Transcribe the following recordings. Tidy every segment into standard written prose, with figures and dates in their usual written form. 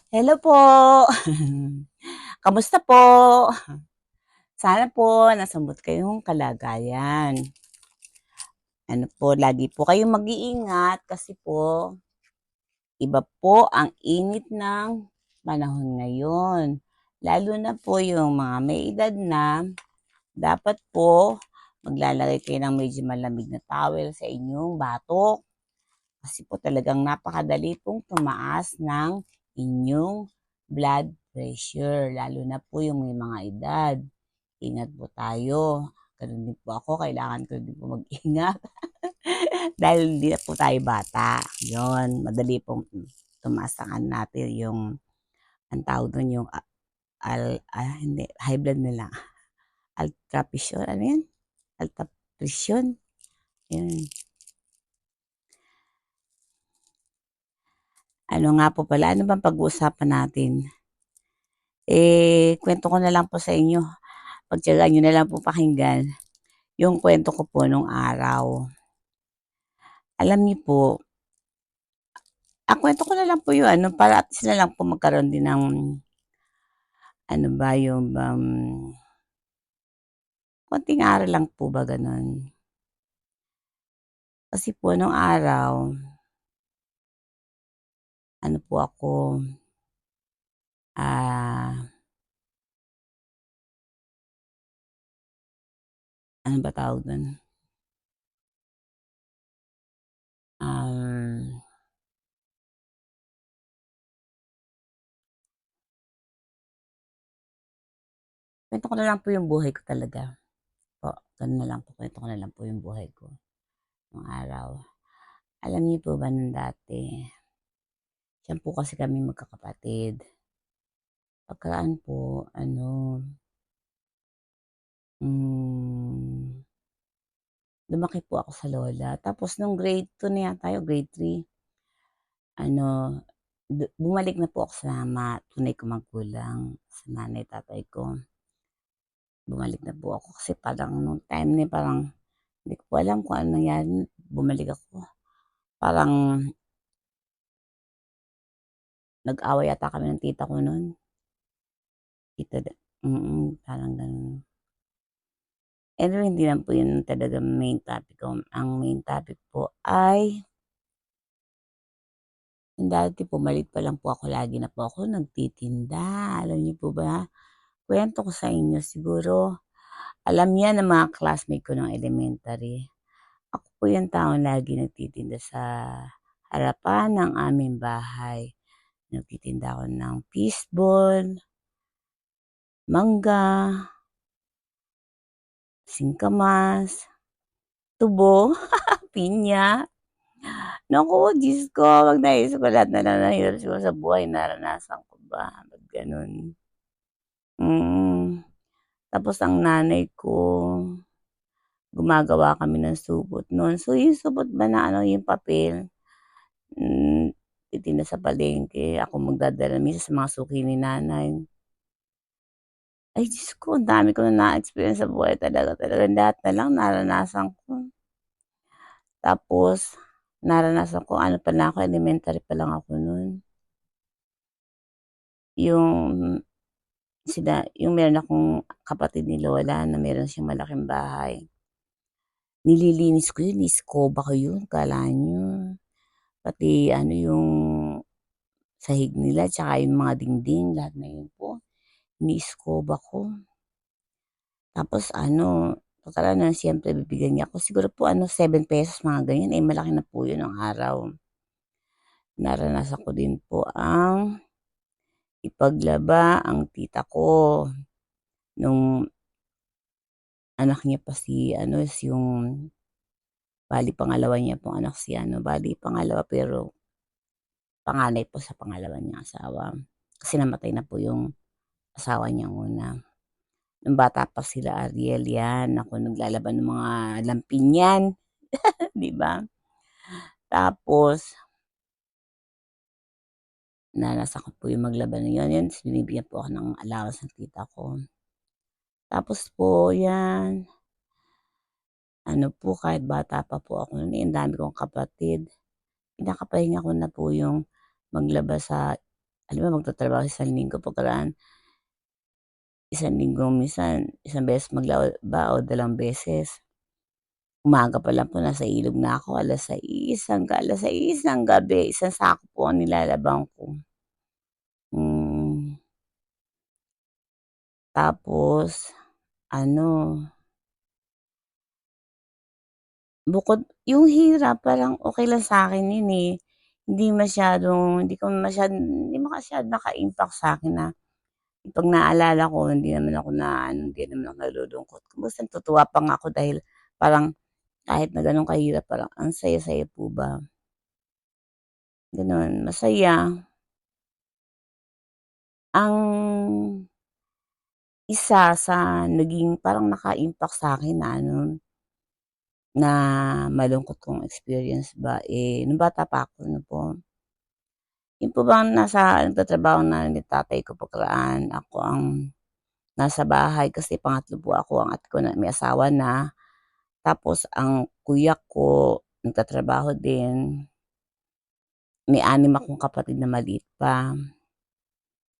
Hello po. Kamusta po? Sana po nasa mabuti kayong kalagayan. Ano po, lagi po kayong mag-iingat kasi po iba po ang init ng panahon ngayon. Lalo na po yung mga may edad na, dapat po maglalagay kayo ng medyo malamig na towel sa inyong batok kasi po talagang napakadali pong tumaas ng inyong blood pressure, lalo na po yung may mga edad. Ingat po tayo. Gano'n din po ako, kailangan ko din po mag-ingat dahil hindi na po tayo bata. Yun, madali pong tumaas ang ano natin yung ang tawag dun yung hindi, high blood na lang. Ultra presyon, ano yan? Ultra presyon. Yun. Ano nga po pala, ano bang pag-uusapan natin? Kwento ko na lang po sa inyo. Pagtiyagaan nyo na lang po pakinggan yung kwento ko po nung araw. Alam niyo po, kwento ko na lang po yung ano, para at least na lang po magkaroon din ng ano ba yung konting aral lang po ba gano'n. Kasi po nung araw, ano po ako, ah, ano ba tawag dun? Um, Kuwento ko na lang po yung buhay ko talaga po, gano'n na lang po, kuwento ko na lang po yung buhay ko nung araw. Alam niyo po ba nung dati, 10 po kasi kaming magkakapatid. Pagkaraan po ano, hmm, lumaki po ako sa lola. Tapos nung grade 2 na yata yun, grade 3, ano, bumalik na po ako sa tunay kong magulang, sa nanay, tatay ko. Bumalik na po ako kasi parang nung time na yun parang hindi ko po alam kung anong nangyari, bumalik ako. Parang nag-away yata kami ng tita ko nun, tita da parang gano'n. Anyway, hindi lang po yun talagang main topic ko. Ang main topic po ay yung dati po maliit pa lang po ako, lagi na po ako nagtitinda. Alam niyo po ba, kuwento ko sa inyo siguro, alam yan ng mga classmate ko nung elementary. Ako po yung taong lagi nagtitinda sa harapan ng aming bahay. Nagtitinda ako ng fishball, mangga, singkamas, tubo, pinya. Naku, Diyos ko, 'pag naisip ko lahat na lang ng hirap siguro sa buhay naranasan ko ba, ba't gano'n? Mm. Tapos ang nanay ko, gumagawa kami ng supot no'n. So, yung supot ba na ano, yung papel, hmm, titinda sa palengke, ako magdadala minsan sa mga suki ni nanay. Ay Diyos ko, ang dami ko na na-experience sa buhay talaga, talagang lahat na lang naranasan ko. Tapos naranasan ko ano pa lang ako, elementary pa lang ako no'n, yung yung meron akong kapatid ni lola na meron siyang malaking bahay. Nililinis ko yun, iskoba ko yun, akala niyo. Pati ano yung sahig nila tsaka yung mga dingding, lahat na yun po, iniiskoba ko. Tapos ano, total ano siyempre bibigyan niya ako, siguro po ano ₱7 mga ganyan, malaki na po yun nung araw. Naranasan ko din po ang ipaglaba ang tita ko nung anak niya pa si ano, yung bale pangalawa niya pong anak si ano, bale pangalawa pero panganay po sa pangalawa niyang asawa. Kasi namatay na po yung asawa niyang una. Nung bata pa sila Ariel 'yan, ako naglalaban ng mga lampin niyan, 'di ba? Tapos naranasan ko po yung maglaba na yun, ta's binibigyan po ako ng allowance ng tita ko. Tapos po 'yan, ano po kahit bata pa po ako no'n, ang dami kong kapatid. Pinakapahinga ko na po yung maglaba sa alam mo magtatrabaho isang linggo pagkaraan isang linggo minsan isang beses maglaba o 2 beses. Umaga pa lang po nasa ilog na ako 6:00 hanggang 6:00 ng gabi, isang sako po ang nilalabang ko. Hmm, tapos ano, bukod yung hirap parang okey lang sa'kin yun, eh. Hindi masyadong naka-impact sa'kin na 'pag naalala ko hindi naman ako naaano, hindi naman ako nalulungkot. Kung natutuwa pa nga ako dahil parang kahit na gano'n kahirap parang ang saya-saya po ba, gano'n, masaya. Ang isa sa naging parang naka-impact sa'kin na ano, na malungkot kong experience ba, eh, nung bata pa ako ano po, yun po bang nagtatrabaho na ni tatay ko pagkaraan ako ang nasa bahay kasi pangatlo po ako, ang ate ko na may asawa na, tapos ang kuya ko nagtatrabaho din, may 6 akong kapatid na maliit pa.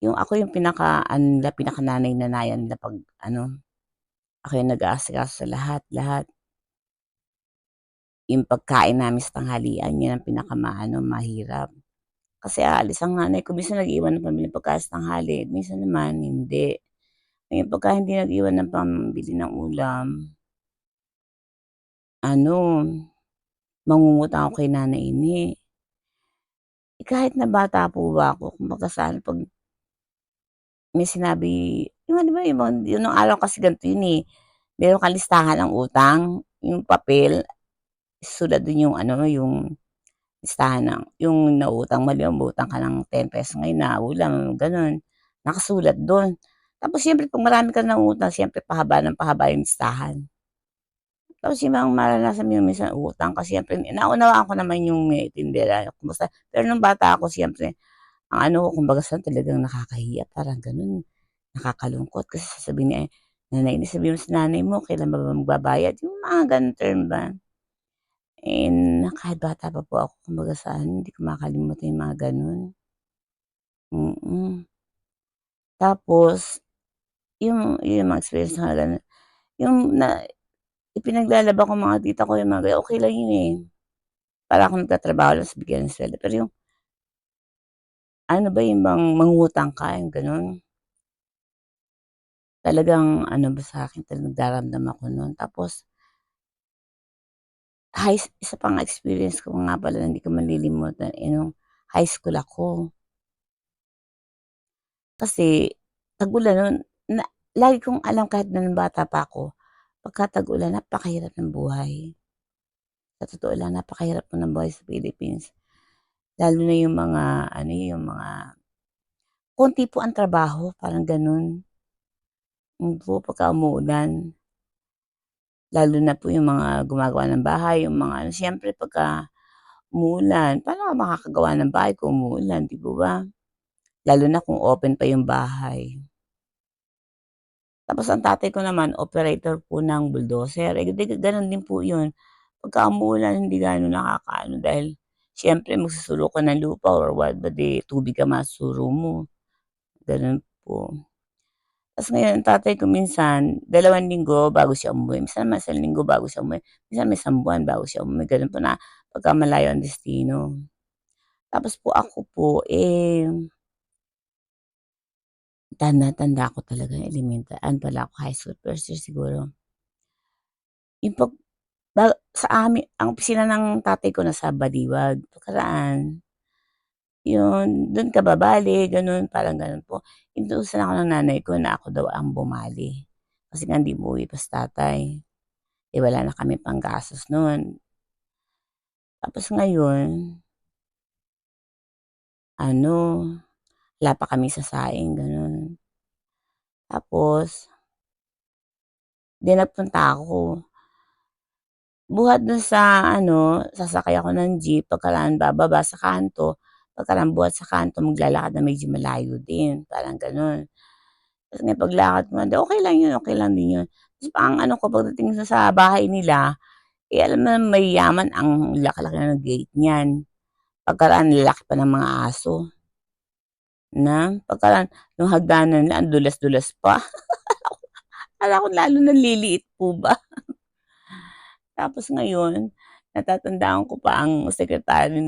Yung ako yung pinaka-ano nila, pinakananay-nanayan nila 'pag ano, ako yung nag-aasikaso sa lahat-lahat. Yung pagkain namin sa tanghalian yun ang mahirap. Kasi aalis ang nanay ko, minsan nag-iwan ng pambiling pagkain sa tanghali, minsan naman hindi. Ngayon pagka hindi nag-iwan ng pambili ng ulam, ano, mangungutang ako kay Nanay Ini. Eh, kahit na bata po ba ako kumbaga sa ano 'pag may sinabi yung ano ba yung mga yung nung araw kasi ganito yun, eh, meron kang listahan ng utang, yung papel, isusulat dun yung ano, yung listahan ng yung nautang mo, halimbawa umutang ka ng ₱10 ngayon na ulam gano'n, nakasulat dun. Tapos siyempre 'pag marami kang nangungutang siyempre pahaba ng pahaba yung listahan. Tapos yung mga maranasan mo yung minsan utang ka siyempre naunawaan ko naman yung may tindera kumusta pero nung bata ako siyempre ang ano ko kumbaga sa'kin talagang nakakahiya parang gano'n, nakakalungkot kasi sasabihin niya, eh, "Nanay ini sabihin mo sa nanay mo kailan ba magbabayad?" Yung mga gano'ng term ba. Eh, kahit bata pa po ako kumbaga sa ano hindi ko makakalimutan yung mga gano'n. Mm. Tapos yung mga experience na gano'n, yung na ipinaglalaban ko mga tita ko yung mga ganyan, okey lang yun, eh. Para akong nagtatrabaho lang ta's bigyan ng sweldo. Pero yung ano ba yung bang mangungutang ka yung gano'n, talagang ano ba sa'kin talagang nagdaramdam ako nun. Tapos isa pang experience ko nga pala na hindi ko malilimutan, eh, nung high school ako. Kasi tag-ulan nun na lagi kong alam kahit na nung bata pa ako, pagka tag-ulan napakahirap ng buhay. Sa totoo lang napakahirap po ng buhay sa Philippines. Lalo na yung mga ano, yung mga konti po ang trabaho parang gano'n. Po pagka umuulan, lalo na po yung mga gumagawa ng bahay, yung mga ano siyempre pagka umuulan, paano ka makakagawa ng bahay kung umuulan, 'di po ba? Lalo na kung open pa yung bahay. Tapos ang tatay ko naman operator po ng bulldozer, eh, gano'n din po 'yun. Pagka umuulan hindi gaano nakakaano dahil siyempre magsusulok ka ng lupa or what, eh, tubig ang masuro mo, gano'n po. Ta's ngayon ang tatay ko minsan 2 linggo bago siya umuwi, minsan naman 1 linggo bago siya umuwi, minsan may 1 buwan bago siya umuwi, gano'n po na pagka malayo ang destino. Tapos po ako po, eh, tandang-tanda ko talaga ano pala ako high school, first year siguro. Yung sa amin ang opisina ng tatay ko nasa Baliwag, Tukaraan. Yun, dun ka babali gano'n, parang gano'n po. Inutusan ako ng nanay ko na ako daw ang bumali, kasi nga hindi umuwi pa si tatay, eh, wala na kaming panggastos nun. Tapos ngayon, ano, wala pa kaming sasaing gano'n. Tapos, 'di nagpunta ako. Buhat dun sa ano, sasakay ako ng jeep pagkaraan bababa sa kanto, pagkaraan buhat sa kanto maglalakad na medyo malayo din, parang gano'n. Tas may paglakad ko hindi okey lang din yun. Tas ang ano ko pagdating sa bahay nila, eh, alam mo naman mayayaman ang laki-laki ng gate niyan, pagkaraan lalaki pa ng mga aso. na pagka yung hagdanan nila ang dulas-dulas pa. Akala ko lalo naliliit po ba. Tapos ngayon, natatandaan ko pa ang secretary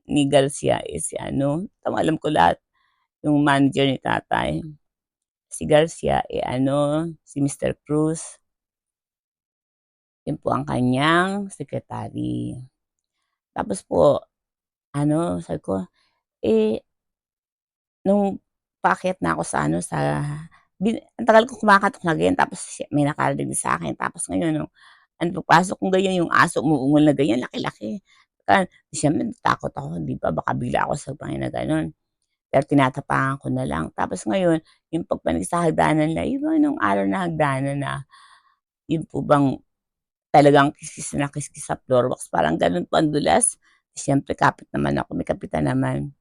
ni Garcia is si ano, alam ko lahat, yung manager ni tatay. Si Garcia, si Mr. Cruz, yun po ang kanyang secretary. Tapos po, sabi ko, eh, nung paakyat na ako sa ang tagal ko kumakatok na ganyan tapos may nakarinig sa'kin. Tapos ngayon pagpasok ko ganyan yung aso umuungol na ganyan laki-laki. Siyempre natakot ako 'di ba baka bigla ako sabayin na gano'n. Pero tinatapakan ko na lang. Tapos ngayon yung pagpanig sa hagdanan nila, yung mga nung araw na hagdanan na yun po bang talagang kiskis na kiskis sa floor wax parang gano'n po ang dulas. Siyempre kapit naman ako, may kapitan naman.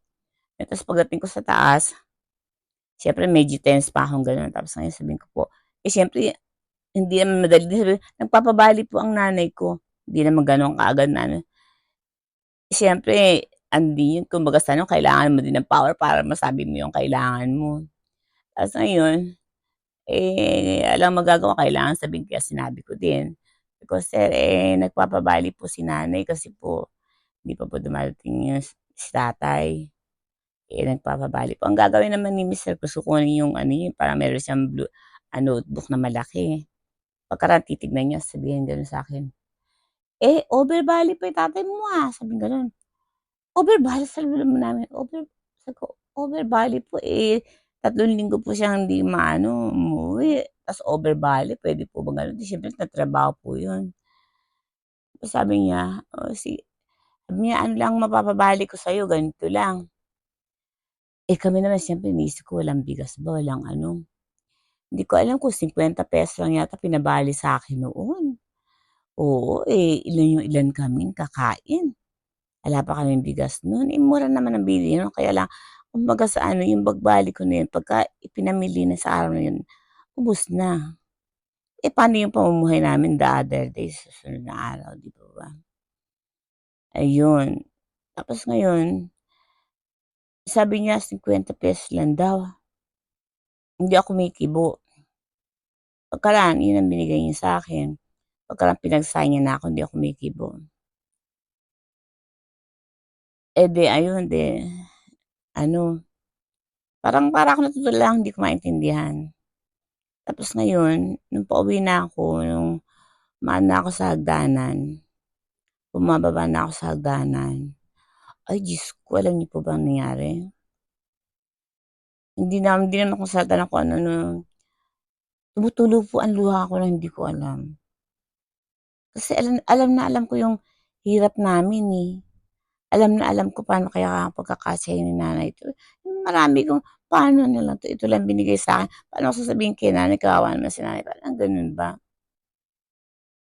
Tapos pagdating ko sa taas, siyempre medyo tense pa akong gano'n. Tapos ngayon sabihin ko po, siyempre hindi naman madali din sabihin, nagpapabali po ang nanay ko. Hindi naman gano'n kaagad na siyempre andin yun kumbaga sa kailangan mo din ng power para masabi mo yung kailangan mo. Tapos ngayon, alang magagawa kailangan sabihin kaya sinabi ko din. Because sir, nagpapabali po si nanay kasi po hindi pa po dumarating si tatay. Nagpapabali po. Ang gagawin naman ni mister Cruz kukunin yung yung parang meron siyang notebook na malaki. Pagkaraan titignan niya sasabihin gano'n sa'kin, over value pa yung tatay mo, sabing gano'n. Over value sa lolo namin, sabi ko, over value po, 3 linggo po siyang hindi umuwi, ta's over value puwede po bang gano'n? 'Di siyempre nagtatrabaho po 'yun. Tapos sabi niya, sabi niya, "Ano lang mapapabali ko sa'yo ganito lang." Kami naman siyempre iniisip ko walang bigas ba, walang hindi ko alam kung ₱50 lang yata pinabali sa'kin noon. Oo, ilan kaming kakain. Wala pa kaming bigas nun, mura naman ang bilihin nun kaya lang kumbaga sa yung bagbali ko na yun pagka ipinamili na sa araw na yun, ubos na. Paano yung pamumuhay namin the other day sa susunod na araw, 'di ba ba? Ayun, tapos ngayon, sabi niya ₱50 lang daw, hindi ako kumikibo. Pagkaraan yun ang binigay niya sa'kin, pagkaraan pinagsaing niya na ako hindi ako kumikibo. 'Di ayun, 'di ano, para akong natutulala lang hindi ko maintindihan. Tapos ngayon, nung pauwi na ako, nung umaano na ako sa hagdanan, bumababa na ako sa hagdanan, ay Diyos ko, alam niyo po ba ang nangyari? Hindi naman ako nagsasalita ng kung ano-ano, tumutulo po ang luha ko na hindi ko alam. Kasi alam alam na alam ko yung hirap namin, Alam na alam ko paano kaya pagkakasya ni nanay ito, yung marami kong paano na lang 'to, ito lang binigay sa'kin, paano ko sasabihin kay nanay kawawa naman si nanay, parang gano'n ba.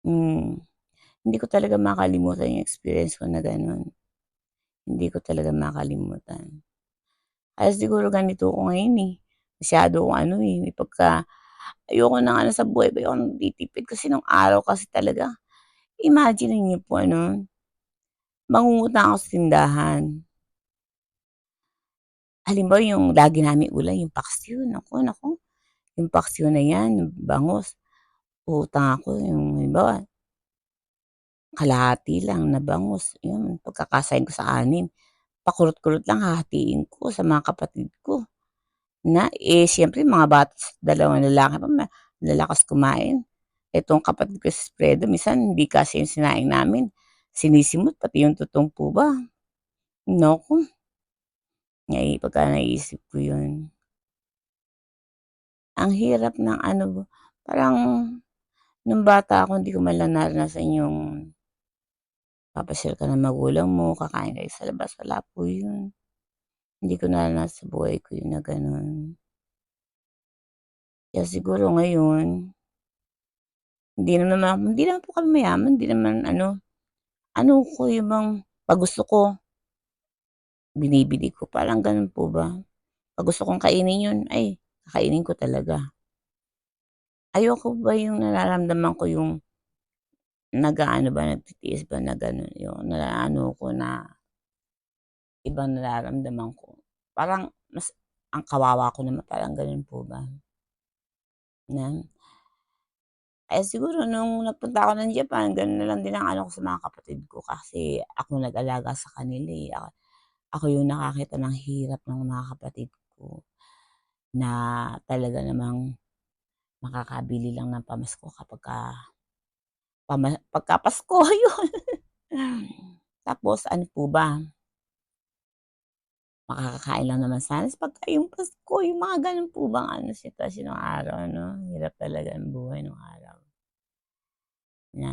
Hmm, hindi ko talaga makalimutan yung experience ko na gano'n, hindi ko talaga makalimutan. Kaya siguro ganito ako ngayon, masyado akong may ayoko ng sa buhay ko, ayoko ng nagtitipid kasi nung araw kasi talaga imaginin niyo po mangungutang ako sa tindahan. Halimbawa yung lagi naming ulam yung paksiw, naku, naku, yung paksiw na 'yan, yung bangus, uutang ako yung halimbawa kalahati lang na bangus, yun pagkakasahin ko sa 6, pakurot-kurot lang hahatiin ko sa mga kapatid ko na, siyempre mga bata, dalawang lalaki pa malalakas kumain. Itong kapatid ko si Fredo minsan hindi kasya yung sinaing namin, sinisimot pati yung tutong po ba. Naku, pagka naiisip ko yun, ang hirap ng parang nung bata ako hindi ko man lang naranasan yung papasyal ka ng magulang mo, kakain kayo sa labas, wala po yun. Hindi ko naranasan sa buhay ko yun na gano'n. Kaya siguro ngayon, hindi naman po kami mayaman, hindi naman ano ko yung bang 'pag gusto ko, binibili ko, parang gano'n po ba. 'Pag gusto kong kainin yun, ay kakainin ko talaga. Ayoko ba yung nararamdaman ko yung nag-aano ba, nagtitiis ba na gano'n, yung naano ko na ibang nararamdaman ko. Parang mas ang kawawa ko naman parang gano'n po ba, na siguro nung nagpunta ako ng Japan gano'n na lang din ang ano ko sa mga kapatid ko kasi ako nag-alaga sa kanila, eh, ako yung nakakita ng hirap ng mga kapatid ko na talaga namang makakabili lang ng pamasko kapagka pagka Pasko, yun. Tapos ano po ba, makakakain lang naman sana sa pagka yung Pasko, yung mga gano'n po bang ano sitwasyon nung araw 'no, hirap talaga ang buhay nung araw na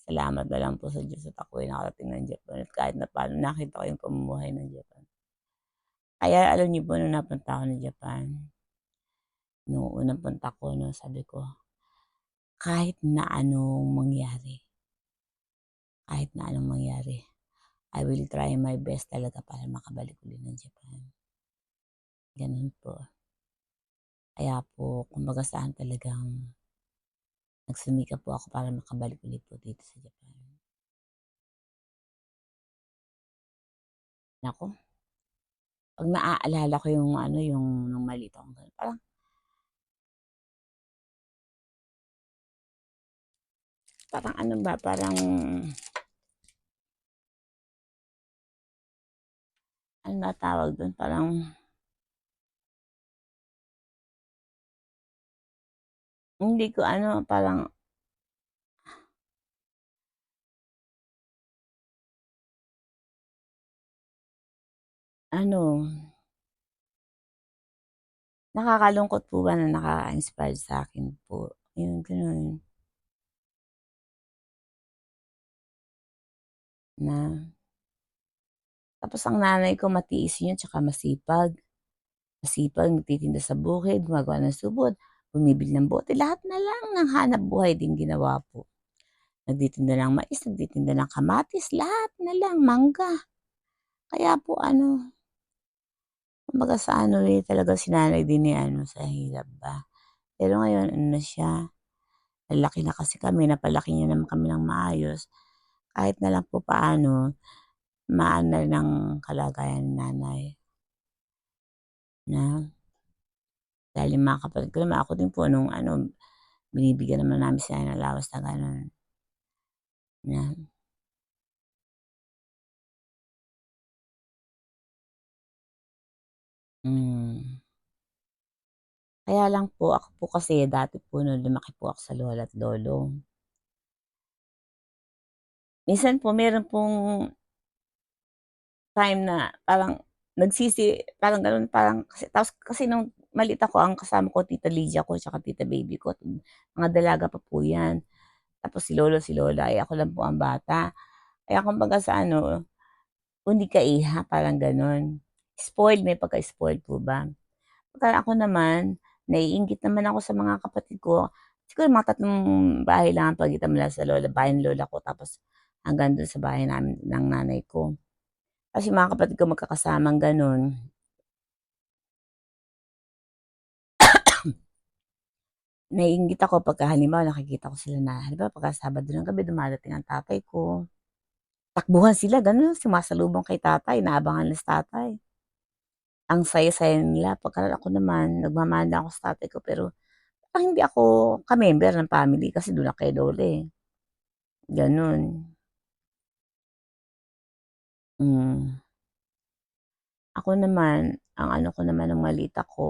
salamat na lang po sa Diyos at ako'y nakarating ng Japan at kahit na paano nakita ko yung pamumuhay ng Japan. Kaya alam niyo po nung napunta ako ng Japan, nung unang punta ko 'no, sabi ko, kahit na anong mangyari, kahit na anong mangyari, I will try my best talaga para makabalik ulit ng Japan, gano'n po. Kaya po kumbaga saan talagang nagsumikap po ako para makabalik ulit po dito sa Japan. Naku, 'pag naaalala ko yung ano, yung nung maliit akong gano'n, parang parang ano ba, parang ano ba tawag dun, parang hindi ko ano, parang ano, nakakalungkot po ba na nakaka-inspired sa'kin po, yung gano'n na tapos ang nanay ko matiis yun tsaka masipag. Masipag, nagtitinda sa bukid, gumagawa ng supot, bumibili ng bote, lahat na lang ng hanapbuhay din ginawa po. Nagtitinda ng mais, nagtitinda ng kamatis, lahat na lang, mangga. Kaya po ano, kumbaga sa ano, eh, talagang sinanay din ni ano, sa hirap ba. Pero ngayon ano na siya, lalaki na kasi kami, napalaki niya naman kami ng maayos. Kahit na lang po paano, maano na rin ang kalagayan ni nanay na dahil yung mga kapatid ko naman, ako din po nung ano, binibigyan naman namin sila ng allowance na gano'n, na hmm. Kaya lang po, ako po kasi dati po nung lumaki po ako sa lola at lolo, minsan po meron pong time na parang parang gano'n, parang kasi tapos kasi nung maliit ako ang kasama ko tita Lydia ko tsaka tita baby ko, mga dalaga pa po 'yan. Tapos si lolo, si lola, eh, ako lang po ang bata. Kaya kumbaga sa ano, hindi ka-iha parang gano'n. Spoiled, may pagka-spoiled po ba. Pagka ako naman, naiinggit naman ako sa mga kapatid ko. Siguro mga 3 bahay lang ang pagitan mula sa bahay ng lola ko tapos hanggang dun sa bahay namin ng nanay ko. Kasi yung mga kapatid ko magkakasamang gano'n, naiinggit ako pagka halimbawa nakikita ko sila na halimbawa pagka Sabado ng gabi dumadating ang tatay ko, takbuhan sila gano'n, sumasalubong kay tatay, inaabangan nila si tatay. Ang saya-saya nila pagka ako naman nagmamana lang ako sa tatay ko pero parang hindi ako ka-member ng family kasi dun ako kay lola, eh, gano'n. Hmm. Ako naman, ang ano ko naman nung maliit ako,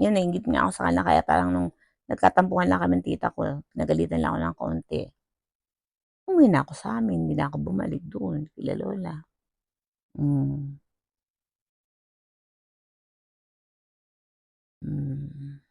yun nainggit nga ako sa kanila kaya parang nung nagkatampuhan lang kami ng tita ko, pinagalitan lang ako ng konti, umuwi na ako sa'min, hindi na ako bumalik doon kila lola. Hmm, mm.